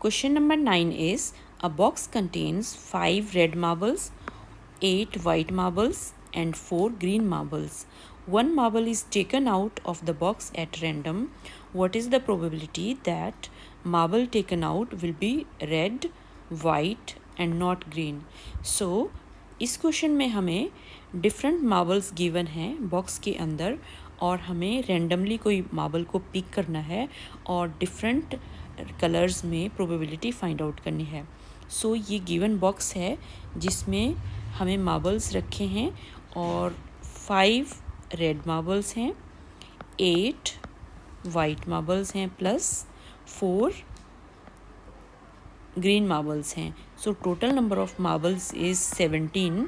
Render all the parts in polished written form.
Question number 9 is a box contains 5 red marbles, 8 white marbles, and 4 green marbles. One marble is taken out of the box at random. What is the probability that marble taken out will be red, white and not green? So इस question में हमें different marbles given हैं box के अंदर और हमें randomly कोई marble को पिक करना है और डिफरेंट कलर्स में प्रोबेबिलिटी फाइंड आउट करनी है. सो ये गिवन बॉक्स है जिसमें हमें मार्बल्स रखे हैं और 5 रेड मार्बल्स हैं, 8 वाइट मार्बल्स हैं प्लस 4 green marbles हैं. So total number of marbles is 17.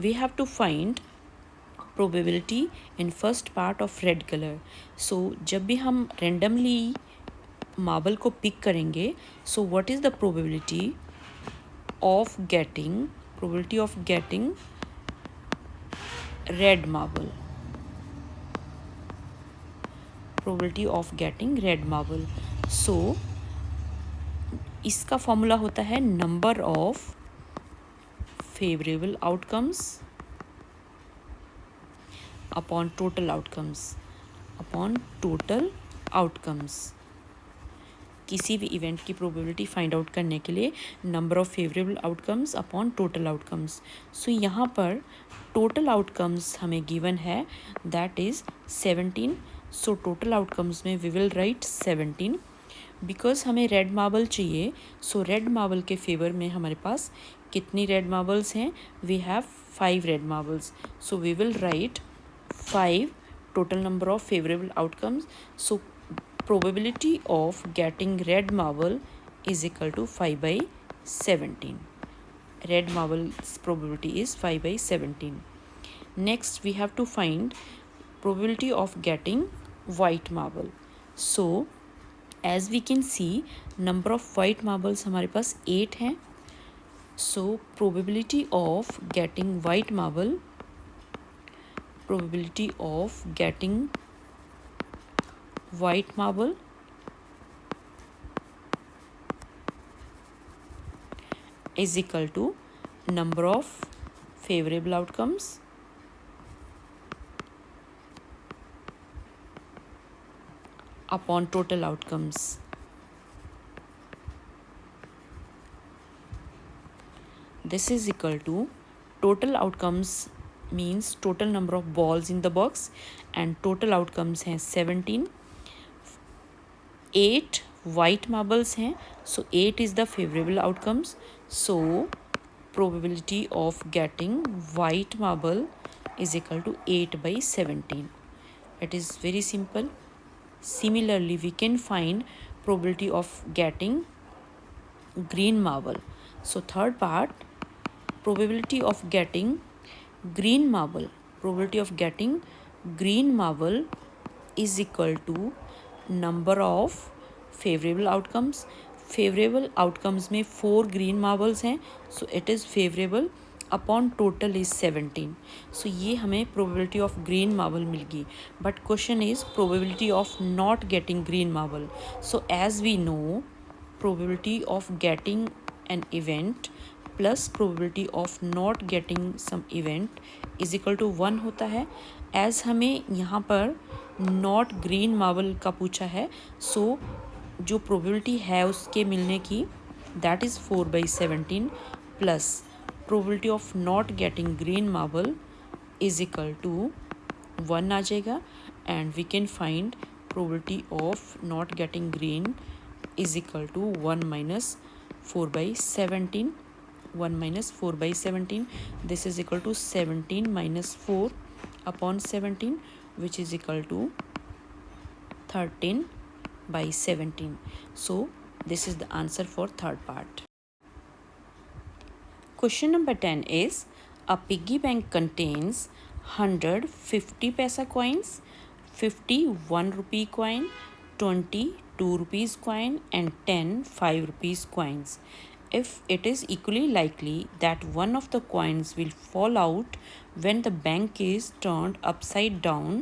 We have to find probability in first part of red color. So जब भी हम randomly marble को pick करेंगे, so what is the probability of getting red marble? Probability of getting red marble. So इसका formula होता है number of favourable outcomes upon total outcomes. किसी भी इवेंट की प्रोबेबिलिटी फाइंड आउट करने के लिए number of favourable outcomes upon total outcomes. So यहाँ पर टोटल आउटकम्स हमें गिवन है that is 17. So total outcomes में वी विल राइट 17. बिकॉज हमें रेड मार्बल चाहिए, सो रेड मार्बल के फेवर में हमारे पास कितनी रेड मार्बल्स हैं? We have 5 red marbles. So we will write 5 total number of favorable outcomes. So probability of getting red marble is equal to 5 by 17. Red marble's probability is 5 by 17. Next we have to find probability of getting white marble. So as we can see number of white marbles हमारे पास 8 हैं. So probability of getting white marble is equal to number of favorable outcomes upon total outcomes. This is equal to total outcomes means total number of balls in the box and total outcomes हैं 17. 8 white marbles हैं, so 8 is the favorable outcomes. So probability of getting white marble is equal to 8 by 17. It is very simple. Similarly we can find probability of getting green marble. So third part, probability of getting green marble is equal to number of favorable outcomes. Favorable outcomes में 4 green marbles हैं, so it is favorable upon total is 17. So ये हमें probability of green marble मिल गई. But question is probability of not getting green marble. So as we know probability of getting an event plus probability of not getting some event is equal to 1 होता है. As हमें यहाँ पर not green marble का पूछा है, सो जो probability है उसके मिलने की that is 4 by 17 plus probability of not getting green marble is equal to 1 आ जाएगा. And we can find probability of not getting green is equal to 1 minus 4 by 17. 1 minus 4 by 17. This is equal to 17 minus 4 upon 17, which is equal to 13 by 17. So this is the answer for third part. Question number 10 is a piggy bank contains 100 50 paisa coins, 50 1 rupee coin, 20 2 rupees coin and 10 5 rupees coins. If it is equally likely that one of the coins will fall out when the bank is turned upside down,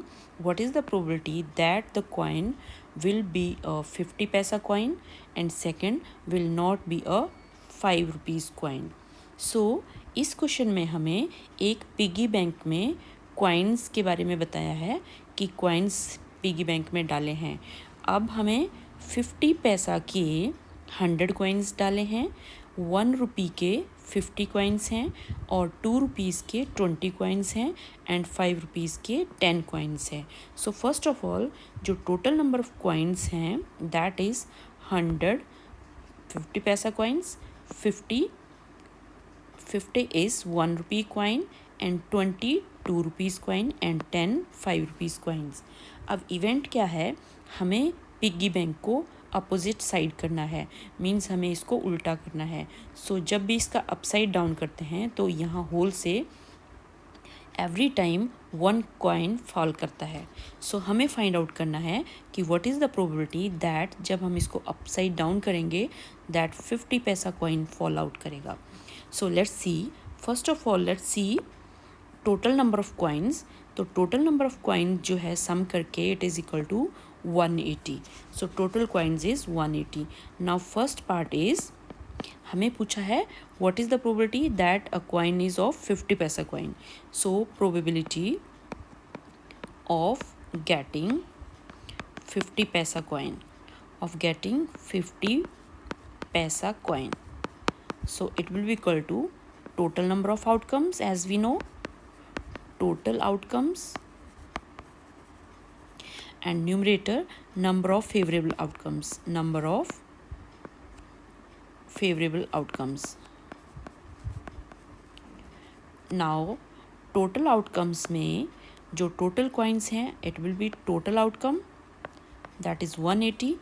what is the probability that the coin will be a 50 paisa coin and second will not be a 5 rupees coin. So इस question में हमें एक piggy bank में coins के बारे में बताया है कि कॉइन्स पिगी बैंक में डाले हैं. अब हमें 50 पैसा के 100 कॉइन्स डाले हैं, 1 रुपी के 50 कॉइन्स हैं और 2 रुपीज़ के 20 कॉइन्स हैं एंड 5 रुपीज़ के 10 कॉइन्स हैं. सो फर्स्ट ऑफ ऑल जो टोटल नंबर ऑफ कॉइन्स हैं दैट इज़ 100 50 पैसा coins, 50 is 1 rupee coin and 20 2 rupees coin and 10 5 rupees coins. अब इवेंट क्या है, हमें पिग्गी बैंक को अपोजिट साइड करना है, मीन्स हमें इसको उल्टा करना है. सो जब भी इसका अपसाइड डाउन करते हैं तो यहाँ होल से एवरी टाइम 1 कॉइन फॉल करता है. सो हमें फाइंड आउट करना है कि what is the probability that जब हम इसको अपसाइड डाउन करेंगे that 50 paisa coin fall out करेगा. So let's see. First of all, let's see total number of coins. तो total number of coins जो है sum करके it is equal to 180. So total coins is 180. Now first part is हमें पूछा है what is the probability that a coin is of 50 पैसा coin. So probability of getting 50 पैसा coin, of getting 50 पैसा coin. So it will be equal to total number of outcomes, as we know, total outcomes, and numerator number of favorable outcomes, number of favorable outcomes. Now total outcomes में जो total coins हैं it will be total outcome that is 180.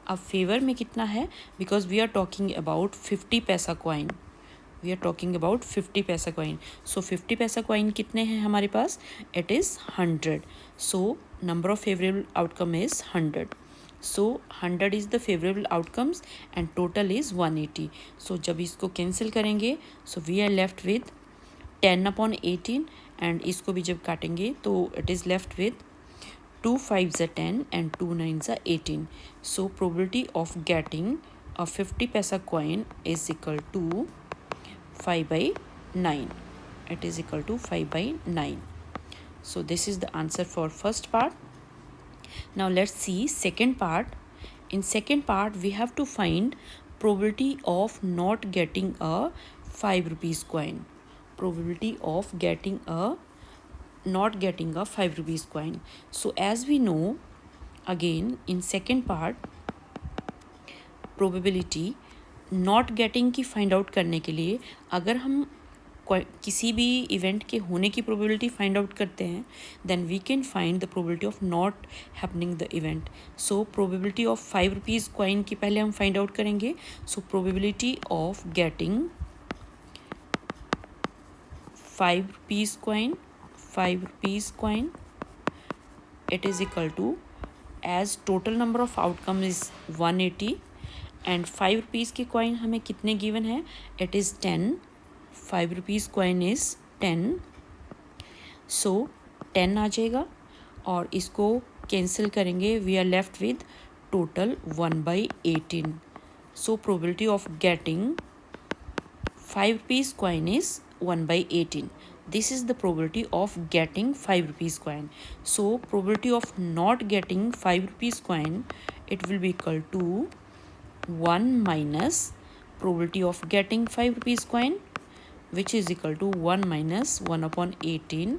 अब favour में कितना है, because we are talking about 50 paisa coin, we are talking about 50 paisa coin. So 50 paisa coin कितने हैं हमारे पास, it is 100. So number of favourable outcome is 100. So 100 is the favourable outcomes and total is 180. So जब इसको cancel करेंगे so we are left with 10/18 and इसको भी जब काटेंगे तो it is left with 2 5s are 10 and 2 9s are 18. So probability of getting a 50 paisa coin is equal to 5/9. It is equal to 5/9. So this is the answer for first part. Now let's see second part. In second part we have to find probability of not getting a 5 rupees coin. Probability of getting a not getting a 5 rupees coin. So as we know, again in second part probability not getting की find out करने के लिए अगर हम किसी भी event के होने की probability find out करते हैं then we can find the probability of not happening the event. So probability of 5 rupees coin की पहले हम find out करेंगे. So probability of getting 5 rupees coin, 5 rupees coin, it is equal to, as total number of outcome is 180 and 5 rupees की coin हमें कितने given है, it is 10. 5 rupees coin is 10. So 10 आ जाएगा और इसको cancel करेंगे, we are left with total 1/18. So probability of getting 5 rupees coin is 1/18. This is the probability of getting 5 rupees coin. So probability of not getting 5 rupees coin, it will be equal to 1 minus probability of getting 5 rupees coin, which is equal to 1 minus 1/18,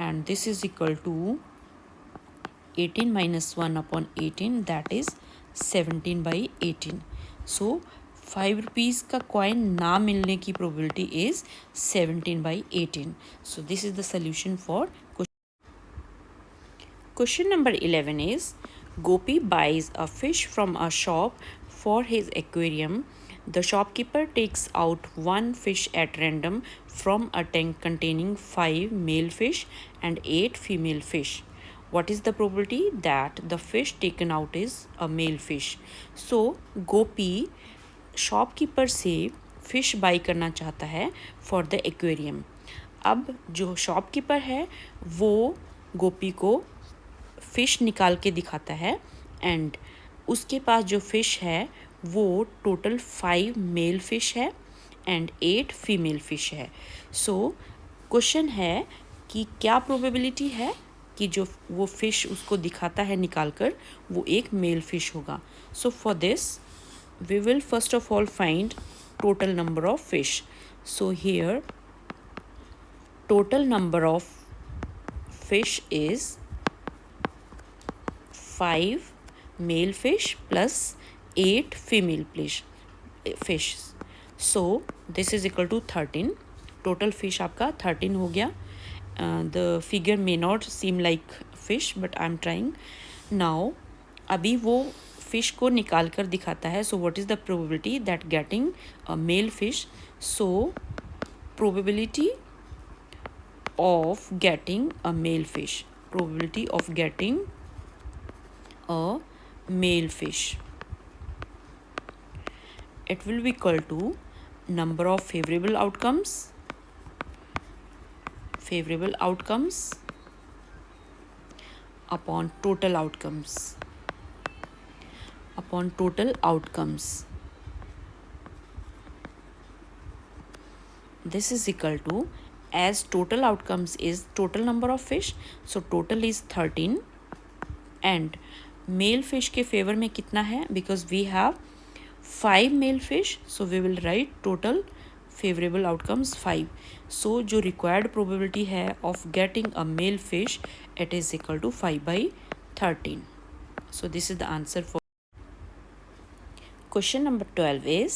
and this is equal to 18 minus 1/18, that is 17/18. So 5 rupees का coin ना मिलने की probability is 17/18. So this is the solution for question number 11 is Gopi buys a fish from a shop for his aquarium. The shopkeeper takes out one fish at random from a tank containing 5 male fish and 8 female fish. What is the probability that the fish taken out is a male fish? So Gopi shopkeeper से fish by करना चाहता है for the aquarium. अब जो shopkeeper है वो गोपी को fish निकाल के दिखाता है एंड उसके पास जो फ़िश है वो टोटल 5 मेल फ़िश है एंड 8 फीमेल फ़िश है। सो क्वेश्चन है कि क्या प्रोबेबिलिटी है कि जो वो फ़िश उसको दिखाता है निकाल कर वो एक मेल फ़िश होगा। So for this we will first of all find total number of fish. So here total number of fish is 5 male fish plus 8 female fish. So this is equal to 13. Total fish आपका 13 हो गया. The figure may not seem like fish but I'm trying. Now अभी वो fish को निकाल कर दिखाता है. So what is the probability that getting a male fish? So probability of getting a male fish, probability of getting a male fish, it will be equal to number of favorable outcomes upon total outcomes. This is equal to, as total outcomes is total number of fish, so total is 13 and male fish के favor में कितना है? Because we have 5 male fish, so we will write total favorable outcomes 5. So जो required probability है of getting a male fish, it is equal to 5/13. So this is the answer for question number 12 is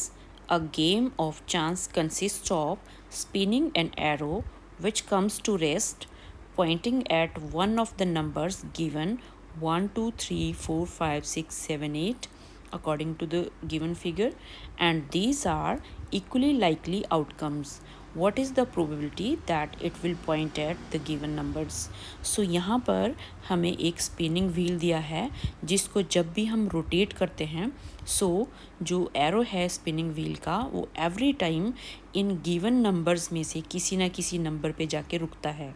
a game of chance consists of spinning an arrow which comes to rest pointing at one of the numbers given 1, 2, 3, 4, 5, 6, 7, 8 according to the given figure, and these are equally likely outcomes. What is the probability that it will point at the given numbers? So यहाँ पर हमें एक spinning wheel दिया है जिसको जब भी हम रोटेट करते हैं जो एरो है स्पिनिंग व्हील का वो every time in given numbers में से किसी ना किसी नंबर पे जाके रुकता है.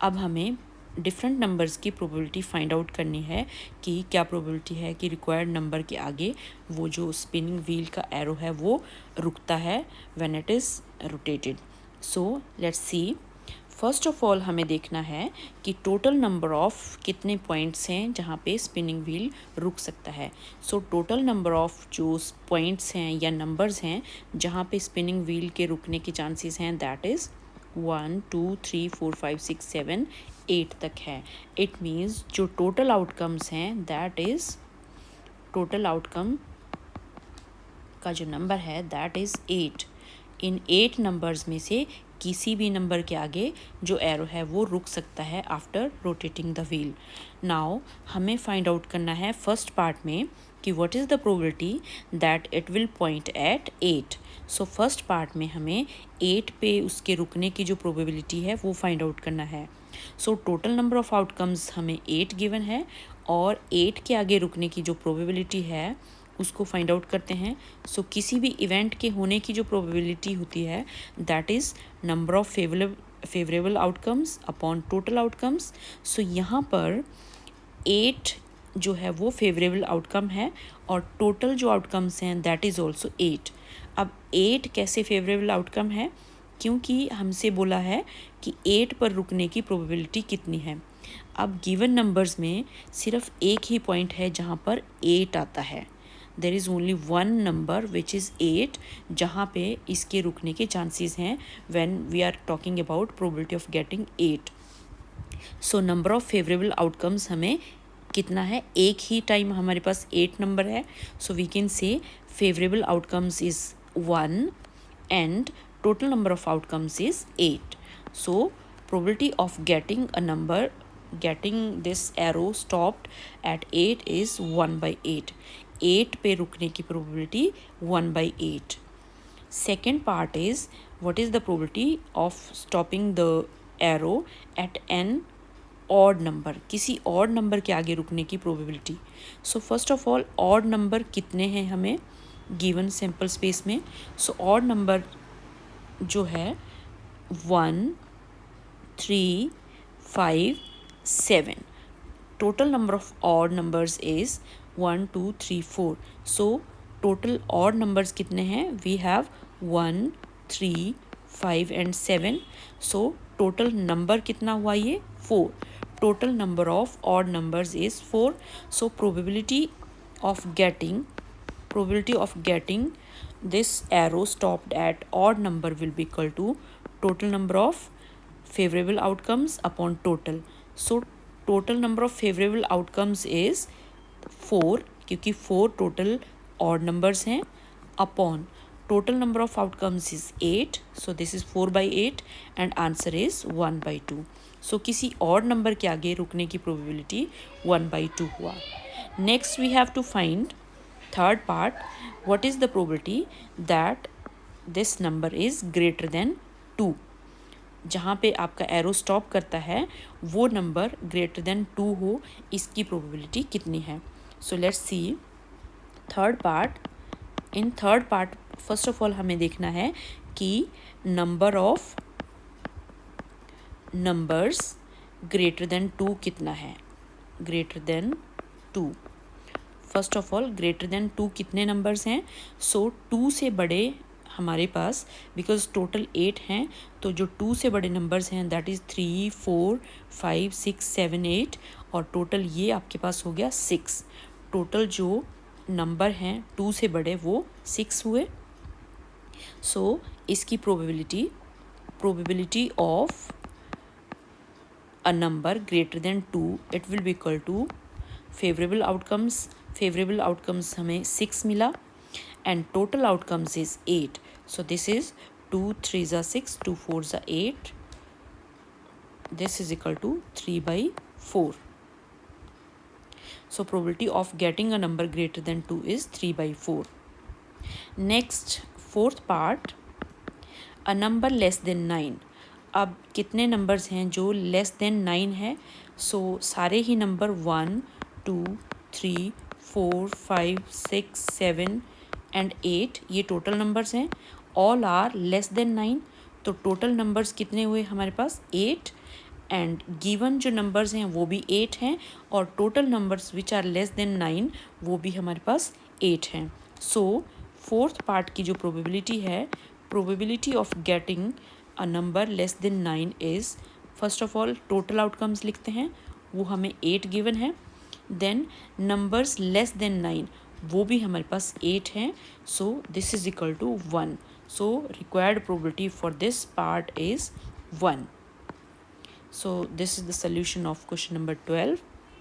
अब हमें डिफरेंट नंबर्स की प्रोबेबिलिटी फाइंड आउट करनी है कि क्या प्रोबेबिलिटी है कि रिक्वायर्ड नंबर के आगे वो जो स्पिनिंग व्हील का एरो है वो रुकता है when it is rotated. So let's see. First of all हमें देखना है कि टोटल नंबर ऑफ़ कितने पॉइंट्स हैं जहाँ पे स्पिनिंग व्हील रुक सकता है. सो टोटल नंबर ऑफ़ जो पॉइंट्स हैं या नंबर्स हैं जहाँ पे स्पिनिंग व्हील के रुकने के चांसेस हैं दैट इज़ 1, 2, 3, 4, 5, 6, 7, 8 तक है. इट मीन्स जो टोटल आउटकम्स हैं दैट इज़ टोटल आउटकम का जो नंबर है दैट इज़ 8. इन 8 नंबर्स में से किसी भी नंबर के आगे जो एरो है वो रुक सकता है after rotating the wheel. Now हमें फाइंड आउट करना है फर्स्ट पार्ट में कि what is the probability that it will point at 8. So first part में हमें 8 पे उसके रुकने की जो प्रोबेबिलिटी है वो फाइंड आउट करना है. सो टोटल नंबर ऑफ़ आउटकम्स हमें 8 गिवन है और 8 के आगे रुकने की जो प्रोबेबिलिटी है उसको फाइंड आउट करते हैं. सो किसी भी इवेंट के होने की जो प्रोबेबिलिटी होती है that is number of favourable outcomes upon total outcomes. So यहाँ पर 8 जो है वो फेवरेबल आउटकम है और टोटल जो आउटकम्स हैं दैट इज़ ऑल्सो 8. अब 8 कैसे फेवरेबल आउटकम है? क्योंकि हमसे बोला है कि 8 पर रुकने की प्रोबेबिलिटी कितनी है. अब गिवन नंबर्स में सिर्फ एक ही पॉइंट है जहाँ पर 8 आता है. There is only one number which is 8 जहाँ पे इसके रुकने के चांसेस हैं when we are talking about probability of getting 8. So number of favourable outcomes हमें कितना है? एक ही टाइम हमारे पास 8 नंबर है. So we can say favourable outcomes is 1 and total number of outcomes is 8. So probability of getting a number, getting this arrow stopped at 8 is 1/8. 8 पे रुकने की probability 1/8. Second part is what is the probability of stopping the arrow at an odd number, किसी odd number के आगे रुकने की probability. So first of all odd number कितने हैं हमें गिवन सैम्पल स्पेस में? सो ऑड नंबर जो है 1, 3, 5, 7. Total number of odd numbers is 1 2 3 4. So total odd numbers कितने हैं? We have 1 3 5 and 7. So total number कितना हुआ ये? 4. Total number of odd numbers is 4. So probability of getting this arrow stopped at odd number will be equal to total number of favorable outcomes upon total. So total number of favorable outcomes is 4 क्योंकि 4 total odd numbers हैं, upon total number of outcomes is 8. So this is 4 by 8 and answer is 1 by 2. So किसी odd number के आगे रुकने की probability 1 by 2 हुआ. Next we have to find third part, what is the probability that this number is greater than 2. जहाँ पे आपका arrow stop करता है वो नंबर ग्रेटर देन 2 हो, इसकी प्रोबेबिलिटी कितनी है? So let's see third part. In third part first of all हमें देखना है कि number of numbers greater than 2 कितना है. Greater than 2, first of all greater than 2 कितने नंबर्स हैं? सो 2 से बड़े हमारे पास, बिकॉज टोटल 8 हैं, तो जो 2 से बड़े नंबर्स हैं दैट इज़ 3 4 5 6 7 8 और टोटल ये आपके पास हो गया 6. टोटल जो नंबर हैं 2 से बड़े वो 6 हुए. सो इसकी probability of a number greater than 2 it will be equal to favourable outcomes हमें 6 मिला and total outcomes is 8. So this is 2 3s are 6, 2 4s are 8. This is equal to 3 by 4. So probability of getting a number greater than 2 is 3 by 4. Next, fourth part, a number less than 9. अब कितने numbers हैं जो less than 9 है? सो सारे ही number 1 2 3 4 5 6 7 and 8 ये total numbers हैं. All are less than 9. तो total numbers कितने हुए हमारे पास? 8. एंड गिवन जो नंबर्स हैं वो भी 8 हैं और total numbers which are less than 9 वो भी हमारे पास 8 हैं. सो फोर्थ पार्ट की जो प्रोबेबिलिटी है, probability of getting a number less than 9 is, first of all total outcomes लिखते हैं, वो हमें 8 गिवन है. देन नंबर्स लेस देन 9 वो भी हमारे पास 8 हैं. So this is equal to 1. So required probability for this part is 1. So this is the solution of question number 12.